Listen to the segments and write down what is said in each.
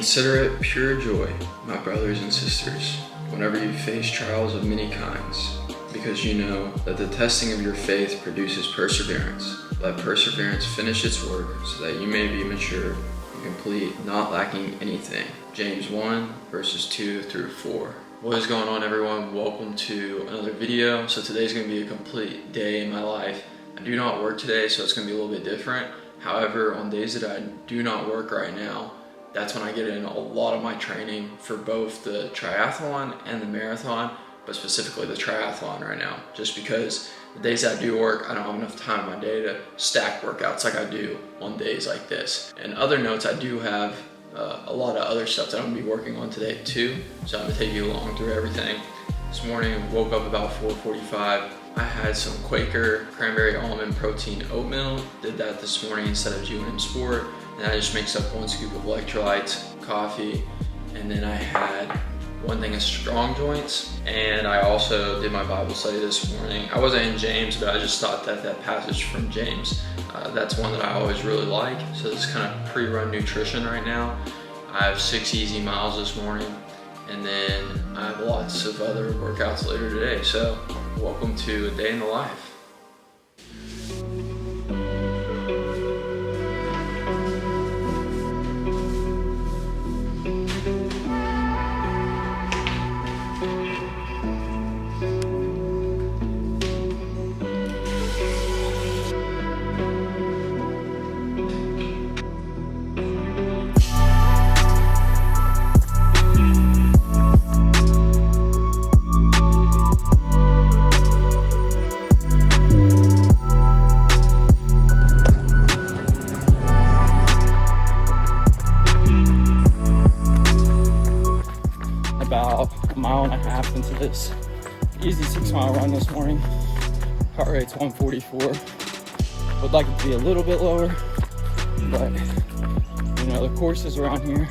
Consider it pure joy, my brothers and sisters, whenever you face trials of many kinds, because you know that the testing of your faith produces perseverance. Let perseverance finish its work, so that you may be mature and complete, not lacking anything. James 1, verses 2 through 4. What is going on, everyone? Welcome to another video. So today's going to be a complete day in my life. I do not work today, so it's going to be a little bit different. However, on days that I do not work right now, that's when I get in a lot of my training for both the triathlon and the marathon, but specifically the triathlon right now, just because the days that I do work, I don't have enough time in my day to stack workouts like I do on days like this. And other notes, I do have a lot of other stuff that I'm gonna be working on today too, so I'm gonna take you along through everything. This morning, I woke up about 4:45. I had some Quaker cranberry almond protein oatmeal. Did that this morning instead of G&M Sport. And I just mixed up 1 scoop of electrolytes, coffee, and then I had 1 thing of strong joints. And I also did my Bible study this morning. I wasn't in James, but I just thought that that passage from James, that's one that I always really like. So this is kind of pre-run nutrition right now. I have 6 easy miles this morning, and then I have lots of other workouts later today. So welcome to a day in the life. About a mile and a half into this easy 6-mile run this morning. Heart rate's 144. Would like it to be a little bit lower, but you know, the courses around here,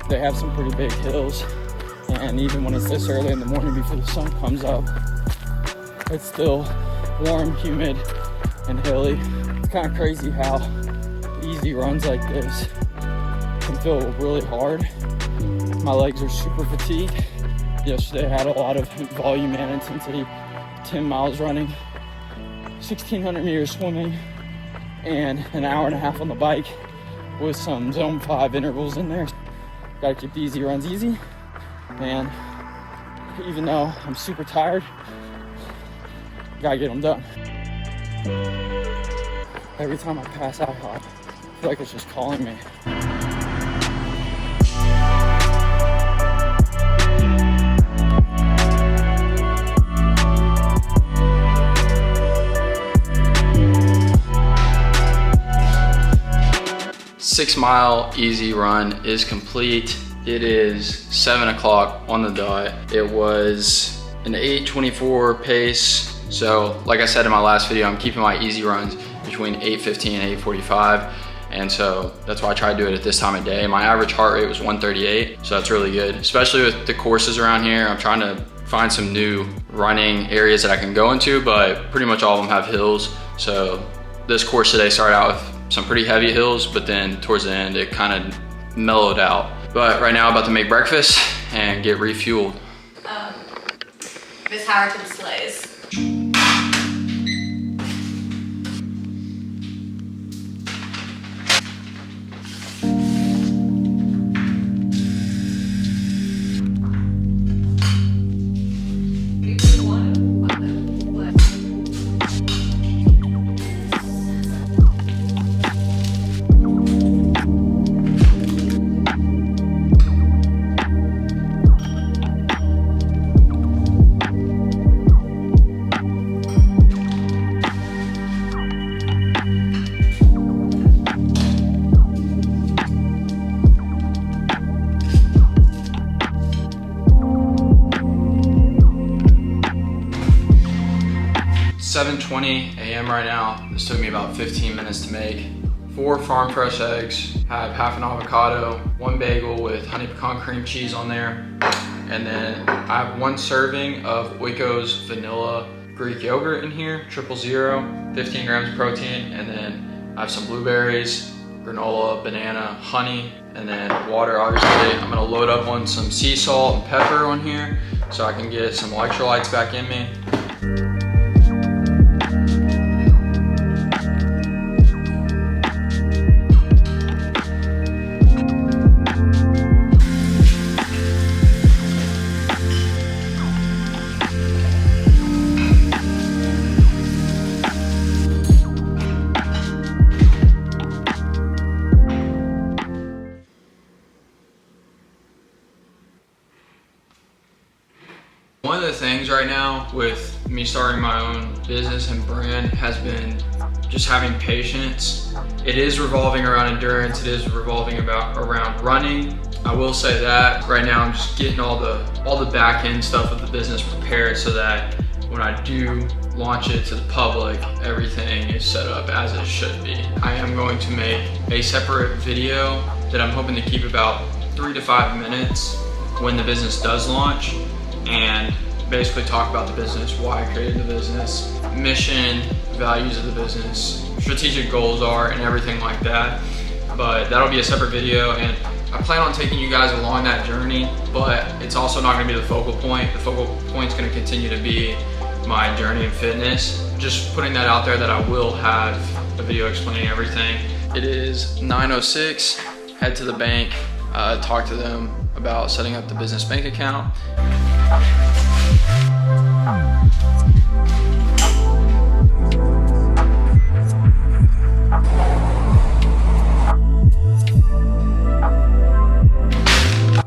they have some pretty big hills, and even when it's this early in the morning before the sun comes up, it's still warm, humid, and hilly. It's kind of crazy how easy runs like this can feel really hard. My legs are super fatigued. Yesterday I had a lot of volume and intensity, 10 miles running, 1,600 meters swimming, and an hour and a half on the bike with some zone 5 intervals in there. Gotta keep the easy runs easy. And even though I'm super tired, gotta get them done. Every time I pass out, I feel like it's just calling me. Six-mile easy run is complete. It is 7 o'clock on the dot. It was an 8:24 pace. So like I said in my last video, I'm keeping my easy runs between 8:15 and 8:45. And so that's why I try to do it at this time of day. My average heart rate was 138, so that's really good. Especially with the courses around here, I'm trying to find some new running areas that I can go into, but pretty much all of them have hills. So this course today started out with some pretty heavy hills, but then towards the end it kind of mellowed out. But right now I'm about to make breakfast and get refueled. Miss Howerton slays. It's 7:20 a.m. right now. This took me about 15 minutes to make. 4 farm fresh eggs, have half an avocado, 1 bagel with honey pecan cream cheese on there, and then I have 1 serving of Oiko's vanilla Greek yogurt in here, 000, 15 grams of protein, and then I have some blueberries, granola, banana, honey, and then water, obviously. I'm gonna load up on some sea salt and pepper on here so I can get some electrolytes back in me. One of the things right now with me starting my own business and brand has been just having patience. It is revolving around endurance. It is revolving around running. I will say that right now I'm just getting all the back end stuff of the business prepared so that when I do launch it to the public, everything is set up as it should be. I am going to make a separate video that I'm hoping to keep about 3 to 5 minutes when the business does launch, and basically talk about the business, why I created the business, mission, values of the business, strategic goals are, and everything like that. But that'll be a separate video, and I plan on taking you guys along that journey, but it's also not gonna be the focal point. The focal point's gonna continue to be my journey in fitness. Just putting that out there that I will have a video explaining everything. It is 9:06, head to the bank, talk to them about setting up the business bank account.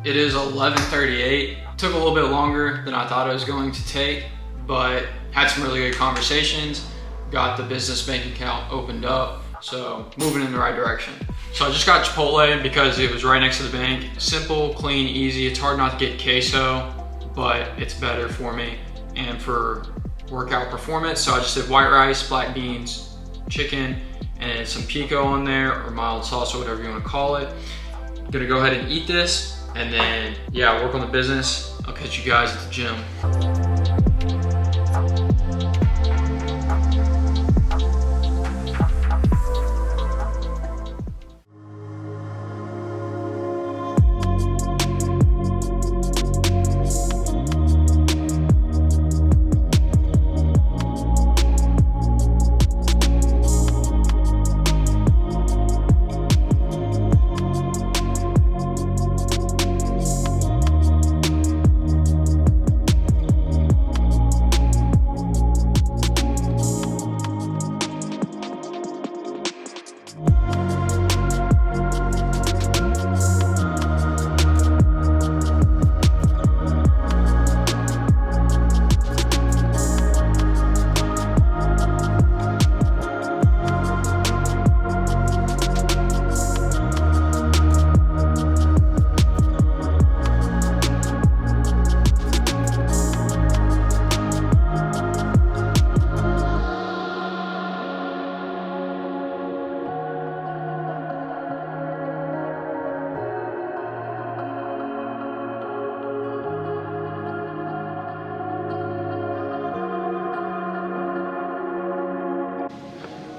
It is 11:38. Took a little bit longer than I thought it was going to take, but had some really good conversations. Got the business bank account opened up, so moving in the right direction. So I just got Chipotle because it was right next to the bank. Simple, clean, easy. It's hard not to get queso, but it's better for me and for workout performance. So I just did white rice, black beans, chicken, and some pico on there, or mild salsa, whatever you want to call it. I'm gonna go ahead and eat this, and then yeah, work on the business. I'll catch you guys at the gym.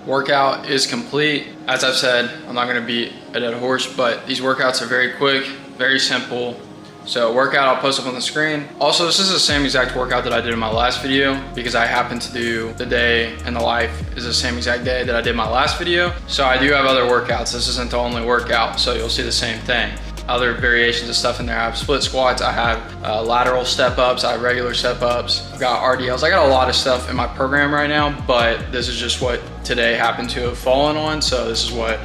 Workout is complete. As I've said, I'm not gonna beat a dead horse, but these workouts are very quick, very simple. So workout, I'll post up on the screen. Also, this is the same exact workout that I did in my last video because I happen to do the day in the life is the same exact day that I did my last video. So I do have other workouts. This isn't the only workout, so you'll see the same thing. Other variations of stuff in there. I have split squats, I have lateral step ups, I have regular step ups, I've got RDLs. I got a lot of stuff in my program right now, but this is just what today happened to have fallen on. So this is what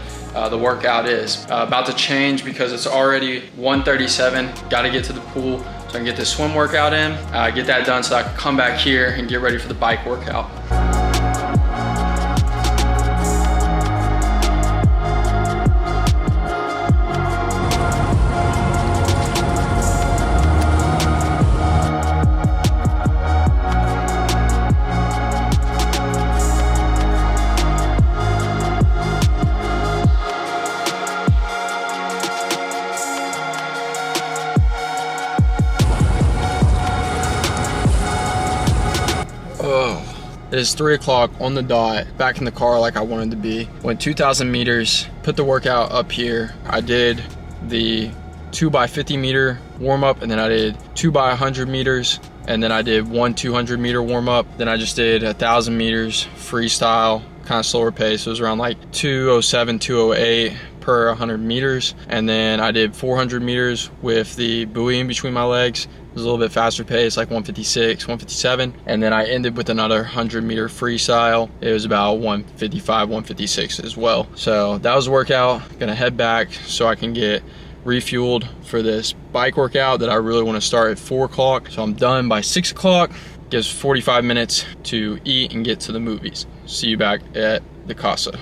the workout is. About to change because it's already 1:37. Got to get to the pool so I can get this swim workout in, get that done so I can come back here and get ready for the bike workout. Oh, It is 3 o'clock on the dot, back in the car like I wanted to be. Went 2,000 meters, put the workout up here. I did the 2x50 meter warm up, and then I did 2x100 meters, and then I did one 200 meter warm up. Then I just did 1,000 meters freestyle, kind of slower pace. It was around like 207, 208 per 100 meters. And then I did 400 meters with the buoy in between my legs. It was a little bit faster pace, like 156, 157. And then I ended with another 100 meter freestyle. It was about 155, 156 as well. So that was the workout. Gonna head back so I can get refueled for this bike workout that I really want to start at 4 o'clock. So I'm done by 6 o'clock. Gives 45 minutes to eat and get to the movies. See you back at the Casa.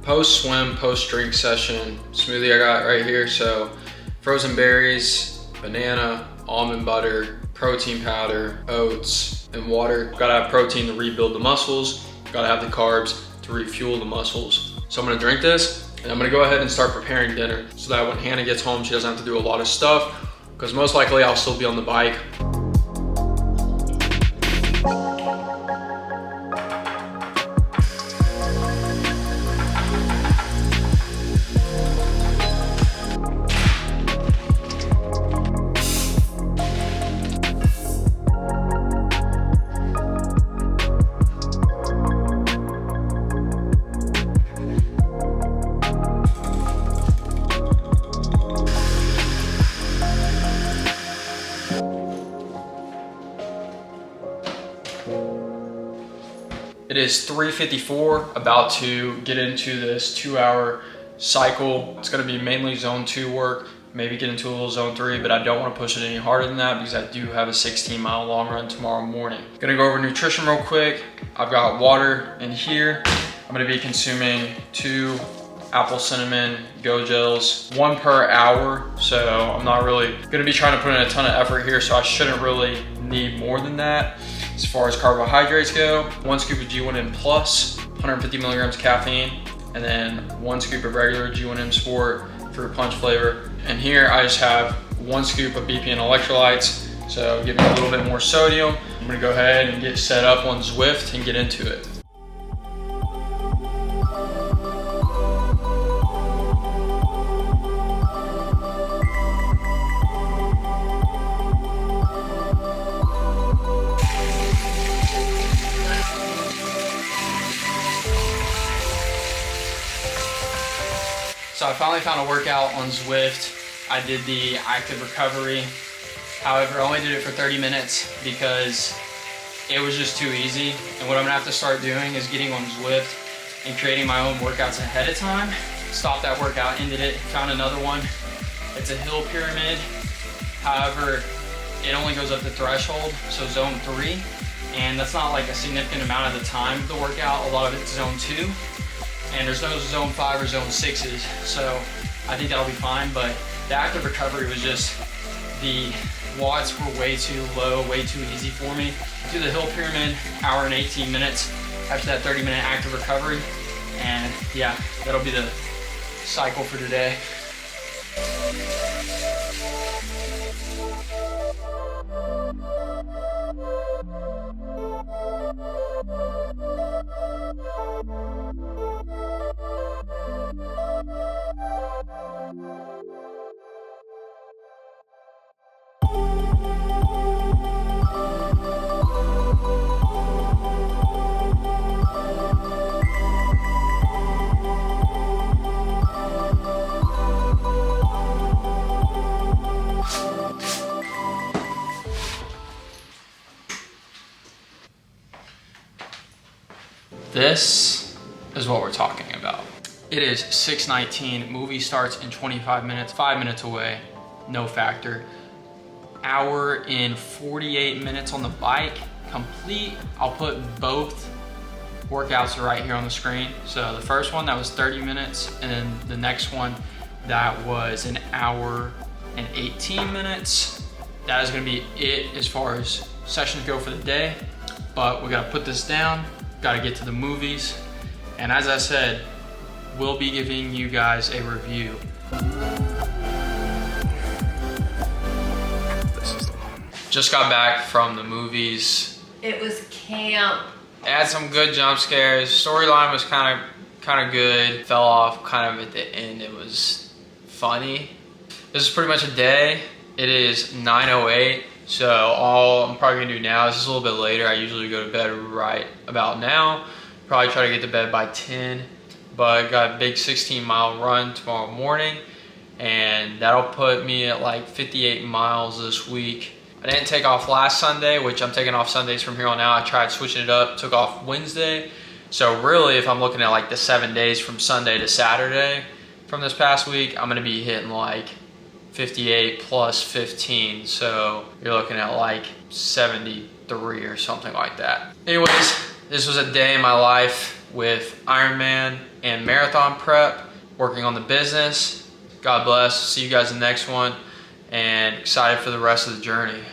Post swim, post drink session smoothie I got right here. So frozen berries, banana, almond butter, protein powder, oats, and water. Gotta have protein to rebuild the muscles. Gotta have the carbs to refuel the muscles. So I'm gonna drink this, and I'm gonna go ahead and start preparing dinner so that when Hannah gets home, she doesn't have to do a lot of stuff, because most likely I'll still be on the bike. It is 3:54, about to get into this 2-hour cycle. It's gonna be mainly zone 2 work, maybe get into a little zone 3, but I don't wanna push it any harder than that because I do have a 16-mile long run tomorrow morning. Gonna go over nutrition real quick. I've got water in here. I'm gonna be consuming 2 apple cinnamon go gels, 1 per hour. So I'm not really gonna be trying to put in a ton of effort here, so I shouldn't really need more than that. As far as carbohydrates go, 1 scoop of G1M plus, 150 milligrams caffeine, and then 1 scoop of regular G1M Sport fruit punch flavor. And here I just have 1 scoop of BPN electrolytes, so give me a little bit more sodium. I'm gonna go ahead and get set up on Zwift and get into it. So I finally found a workout on Zwift. I did the active recovery. However, I only did it for 30 minutes because it was just too easy. And what I'm gonna have to start doing is getting on Zwift and creating my own workouts ahead of time. Stopped that workout, ended it, found another one. It's a hill pyramid. However, it only goes up to threshold, so zone 3. And that's not like a significant amount of the time of the workout. A lot of it's zone 2. And there's no zone 5 or zone 6s, so I think that'll be fine. But the active recovery was just, the watts were way too low, way too easy for me. Do the hill pyramid, hour and 18 minutes after that 30-minute active recovery. And yeah, that'll be the cycle for today. This is what we're talking about. It is 6:19, movie starts in 25 minutes, 5 minutes away, no factor. Hour and 48 minutes on the bike, complete. I'll put both workouts right here on the screen. So the first one, that was 30 minutes, and then the next one, that was an hour and 18 minutes. That is gonna be it as far as sessions go for the day, but we gotta put this down got to get to the movies. And as I said, we'll be giving you guys a review. This is the one. Just got back from the movies. It was camp. It had some good jump scares. Storyline was kind of good. Fell off kind of at the end. It was funny. This is pretty much a day. It is 9:08. So all I'm probably gonna do now is just a little bit later. I usually go to bed right about now. Probably try to get to bed by 10. But got a big 16-mile run tomorrow morning, and that'll put me at like 58 miles this week. I didn't take off last Sunday, which I'm taking off Sundays from here on out. I tried switching it up, took off Wednesday. So really, if I'm looking at like the 7 days from Sunday to Saturday from this past week, I'm gonna be hitting like 58 plus 15. So you're looking at like 73 or something like that. Anyways, this was a day in my life with Ironman and marathon prep, working on the business. God bless. See you guys in the next one, and excited for the rest of the journey.